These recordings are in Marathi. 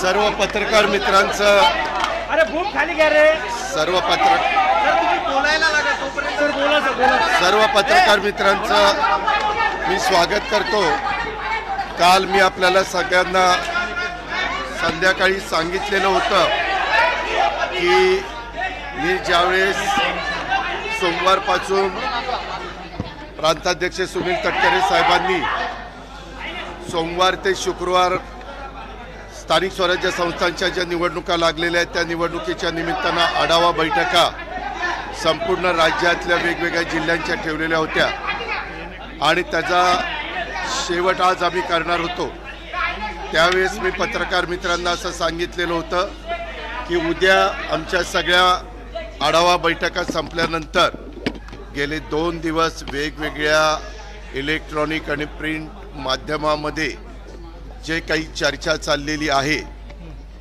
सर्व पत्रकार मित्रांचं अरे भूक खाली घ्या रे सर्व पत्रकार मित्रांचं मी स्वागत करतो। काल मी आपल्याला सगळ्यांना संध्याकाळी सांगितलेलं होतं की मी ज्यावेळेस सोमवारपासून प्रांताध्यक्ष सुनील तटकरे साहेबांनी सोमवार ते शुक्रवार स्थानिक स्वराज्य संस्थांच्या ज्या निवडणुका लागलेल्या आहेत त्या निवडणुकीच्या निमित्तानं आढावा बैठका संपूर्ण राज्यातल्या वेगवेगळ्या जिल्ह्यांच्या ठेवलेल्या होत्या आणि त्याचा शेवट आज आम्ही करणार होतो। त्यावेळेस मी पत्रकार मित्रांना असं सांगितलेलं होतं की उद्या आमच्या सगळ्या आढावा बैठका संपल्यानंतर गेले 2 दिवस वेगवेगळ्या इलेक्ट्रॉनिक आणि प्रिंट माध्यमामध्ये जे काही चर्चा चाललेली आहे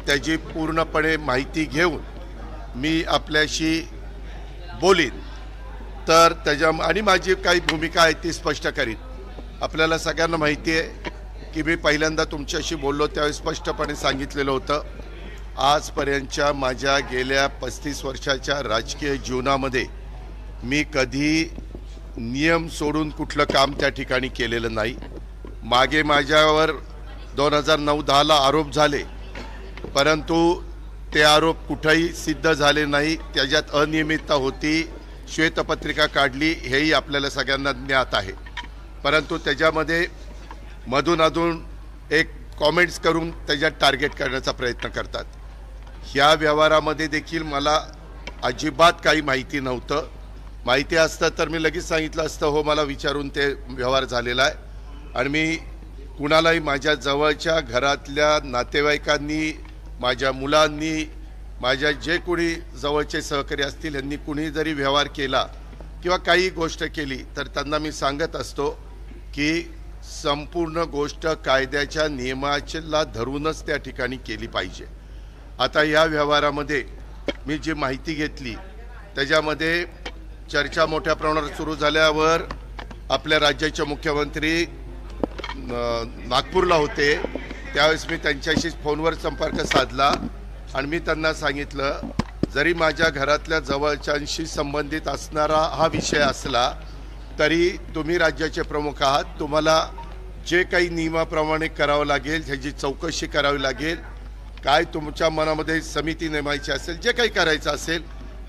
त्याची पूर्णपणे माहिती घेऊन मी आपल्याशी बोलीन। तर त्याच्या आणि माझी काही भूमिका आहे ती स्पष्ट करीन। आपल्याला सगळ्यांना माहिती आहे की मी पहिल्यांदा तुमच्याशी बोललो त्यावेळी स्पष्टपणे सांगितलेलं होतं आजपर्यंतच्या माझ्या गेल्या 35 वर्षाच्या राजकीय जीवनामध्ये मी कधी नियम सोडून कुठलं काम त्या ठिकाणी केलेलं नाही। मागे माझ्यावर 2009-10ला आरोप झाले परंतु ते आरोप कुठेही सिद्ध झाले नाही। त्याच्यात अनियमितता होती, श्वेतपत्रिका काढली हेही आपल्याला सगळ्यांना ज्ञात आहे। परंतु त्याच्यामध्ये मधून एक कॉमेंट्स करून त्याच्यात टार्गेट करण्याचा प्रयत्न करतात। ह्या व्यवहारामध्ये देखील मला अजिबात काही माहिती नव्हतं। माहिती असतं तर मी लगेच सांगितलं असतं हो मला विचारून ते व्यवहार झालेला आहे। आणि मी कुणालाही माझ्या जवळच्या घरातल्या नातेवाईकांनी, माझ्या मुलांनी, माझ्या जे कोणी जवळचे सहकारी असतील यांनी कुणी जरी व्यवहार केला किंवा काही गोष्ट केली तर त्यांना मी सांगत असतो की संपूर्ण गोष्ट कायद्याच्या नियमाला धरूनच त्या ठिकाणी केली पाहिजे। आता या व्यवहारामध्ये मी जी माहिती घेतली त्याच्यामध्ये चर्चा मोठ्या प्रमाणावर सुरू झाल्यावर आपल्या राज्याचे मुख्यमंत्री नागपूरला होते त्यावेळेस मी त्यांच्याशी फोनवर संपर्क साधला आणि मी त्यांना सांगितलं जरी माझ्या घरातल्या जवळच्यांशी संबंधित असणारा हा विषय असला तरी तुम्ही राज्याचे प्रमुख आहात, तुम्हाला जे काही नियमाप्रमाणे करावं लागेल ह्याची चौकशी करावी लागेल, काय तुमच्या मनामध्ये समिती नेमायची असेल, जे काही करायचं असेल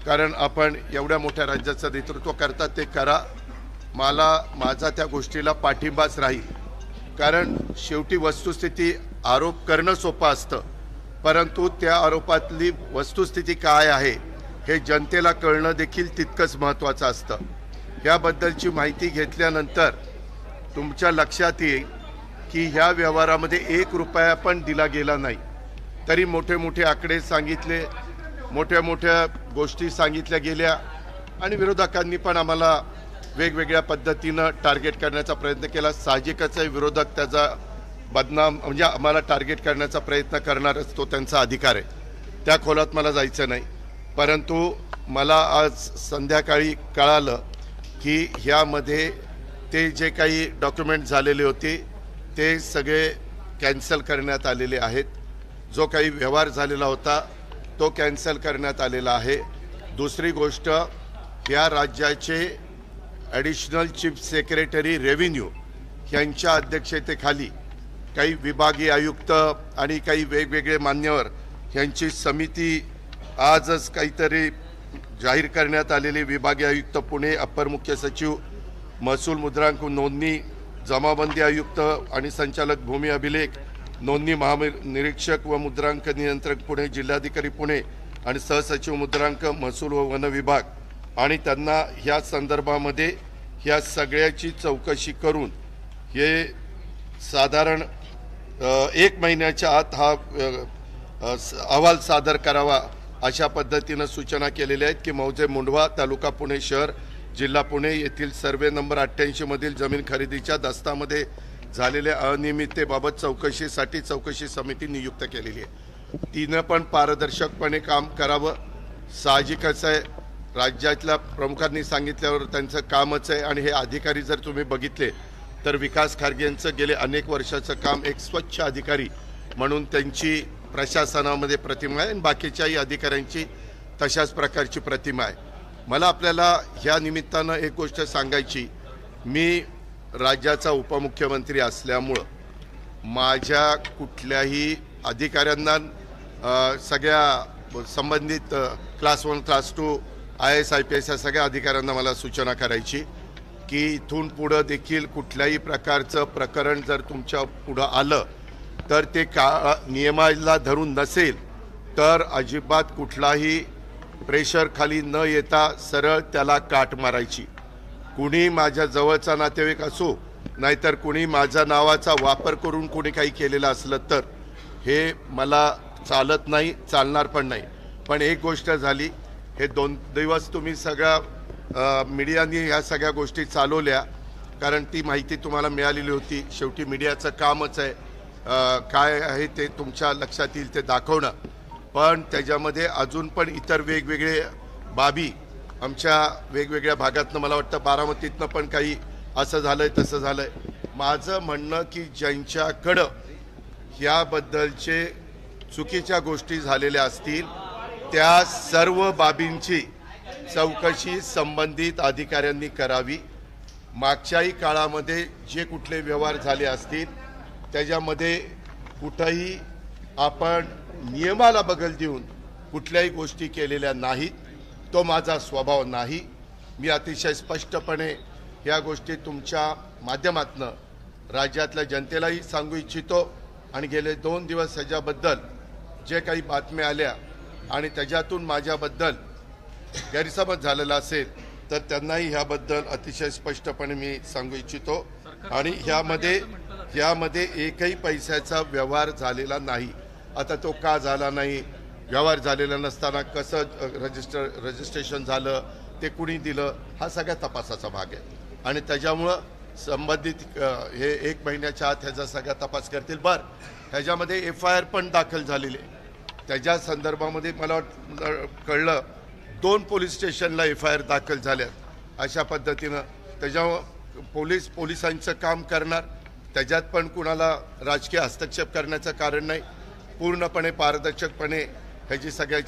कारण आपण एवढ्या मोठ्या राज्याचं नेतृत्व करता ते करा। मला माझा त्या गोष्टीला पाठिंबाच राहील कारण शेवटी वस्तुस्थिती आरोप करणं सोपं असतं परंतु त्या आरोपातली वस्तुस्थिती काय आहे हे जनतेला कळणं देखील तितकंच महत्त्वाचं असतं। याबद्दलची माहिती घेतल्यानंतर तुमच्या लक्षात येईल की ह्या व्यवहारामध्ये 1 रुपया पण दिला गेला नाही। तरी मोठे आकडे सांगितले, मोठ्या गोष्टी सांगितल्या गेल्या आणि विरोधकांनी पण आम्हाला वेगवेगळ्या पद्धतीनं टार्गेट करण्याचा प्रयत्न केला। साहजिकच आहे विरोधक त्याचा बदनाम म्हणजे आम्हाला टार्गेट करण्याचा प्रयत्न करणारच, तो त्यांचा अधिकार आहे, त्या खोलात मला जायचं नाही। परंतु मला आज संध्याकाळी कळालं की ह्यामध्ये ते जे काही डॉक्युमेंट झालेले होते ते सगळे कॅन्सल करण्यात आलेले आहेत। जो काही व्यवहार झालेला होता तो कॅन्सल करण्यात आलेला आहे। दुसरी गोष्ट या राज्याचे ॲडिशनल चीफ सेक्रेटरी रेव्हेन्यू यांच्या अध्यक्षतेखाली काही विभागीय आयुक्त आणि काही वेगवेगळे मान्यवर यांची समिती आजच काहीतरी जाहीर करण्यात आलेली विभागीय आयुक्त पुणे, अप्पर मुख्य सचिव महसूल मुद्रांक नोंदणी, जमाबंदी आयुक्त आणि संचालक भूमी अभिलेख नोंदणी महानिरीक्षक व मुद्रांक नियंत्रक पुणे, जिल्हाधिकारी पुणे आणि सहसचिव मुद्रांक महसूल व वन विभाग आणि त्यांना ह्या संदर्भामध्ये ह्या सगळ्याची चौकशी करून हे साधारण 1 महिन्याच्या आत हा अहवाल सादर करावा अशा पद्धतीनं सूचना केलेल्या आहेत की मौजे मुंढवा तालुका पुणे शहर जिल्हा पुणे येथील सर्वे नंबर 88 मधील जमीन खरेदीच्या दस्तामध्ये झालेल्या अनियमिततेबाबत चौकशीसाठी चौकशी समिती नियुक्त केलेली आहे। तिनं पण पारदर्शकपणे काम करावं। साहजिकच आहे राज्यातल्या प्रमुखांनी सांगितल्यावर त्यांचं कामच आहे आणि हे अधिकारी जर तुम्ही बघितले तर विकास खारगे यांचं गेले अनेक वर्षाचं काम एक स्वच्छ अधिकारी म्हणून त्यांची प्रशासनामध्ये प्रतिमा आहे आणि बाकीच्याही अधिकाऱ्यांची तशाच प्रकारची प्रतिमा आहे. मला आपल्याला ह्या निमित्तानं एक गोष्ट सांगायची, मी राज्याचा उपमुख्यमंत्री असल्यामुळं माझ्या कुठल्याही अधिकाऱ्यांना सगळ्या संबंधित क्लास 1 क्लास 2 IAS IPS या सगळ्या अधिकाऱ्यांना मला सूचना करायची की इथून पुढं देखील कुठल्याही प्रकारचं प्रकरण जर तुमच्या पुढं आलं तर ते नियमाला धरून नसेल तर अजिबात कुठलाही प्रेशर खाली न येता सरळ त्याला काट मारायची. कुणी माझ्या जवळचा नातेवाईक असो नाहीतर कुणी माझ्या नावाचा वापर करून कुणी काही केलेलं असलं तर हे मला चालत नाही, चालणार पण नाही. पण एक गोष्ट झाली, हे 2 दिवस तुम्ही सगळ्या मीडियाने ह्या सगळ्या गोष्टी चालवल्या कारण ती माहिती तुम्हाला मिळालेली होती. शेवटी मीडियाचं कामच आहे काय आहे ते तुमच्या लक्षात येईल ते दाखवणं. पण त्याच्यामध्ये अजून पण इतर वेगवेगळे बाबी आमच्या वेगवेगळ्या भागातनं, मला वाटतं बारामतीतनं पण काही असं झालंय तसं झालंय. माझं म्हणणं की ज्यांच्याकडं ह्याबद्दलचे चुकीच्या गोष्टी झालेल्या असतील त्या सर्व बाबींची चौकशी संबंधित अधिकाऱ्यांनी करावी. मागच्याही काळामध्ये जे कुठले व्यवहार झाले असतील त्याच्यामध्ये कुठंही आपण नियमाला बगल देऊन कुठल्याही गोष्टी केलेल्या नाहीत. तो माझा स्वभाव नाही. मी अतिशय स्पष्टपणे या गोष्टी तुमच्या माध्यमातनं राज्यातल्या जनतेलाही सांगू इच्छितो आणि गेले 2 दिवस ह्याच्याबद्दल जे काही बातम्या आल्या आणि त्याच्यातून माझ्याबद्दल गैरसमज झालेला असेल तर त्यांनाही ह्याबद्दल अतिशय स्पष्टपणे मी सांगू इच्छितो. आणि ह्यामध्ये एकही पैशाचा व्यवहार झालेला नाही. आता तो का झाला नाही, व्यवहार झालेला नसताना कसं रजिस्ट्रेशन झालं, ते कुणी दिलं, हा सगळ्या तपासाचा भाग आहे. आणि त्याच्यामुळं संबंधित हे 1 महिन्याच्या आत ह्याचा सगळा तपास करतील. ह्याच्यामध्ये FIR पण दाखल झालेली आहे. त्याच्या संदर्भामध्ये मला कळलं 2 पोलीस स्टेशनला FIR दाखल झाल्यात. अशा पद्धतीनं त्याच्यावर पोलिसांचं काम करणार, त्याच्यात पण कुणाला राजकीय हस्तक्षेप करण्याचं कारण नाही. पूर्णपणे पारदर्शकपणे ह्याची सगळ्याची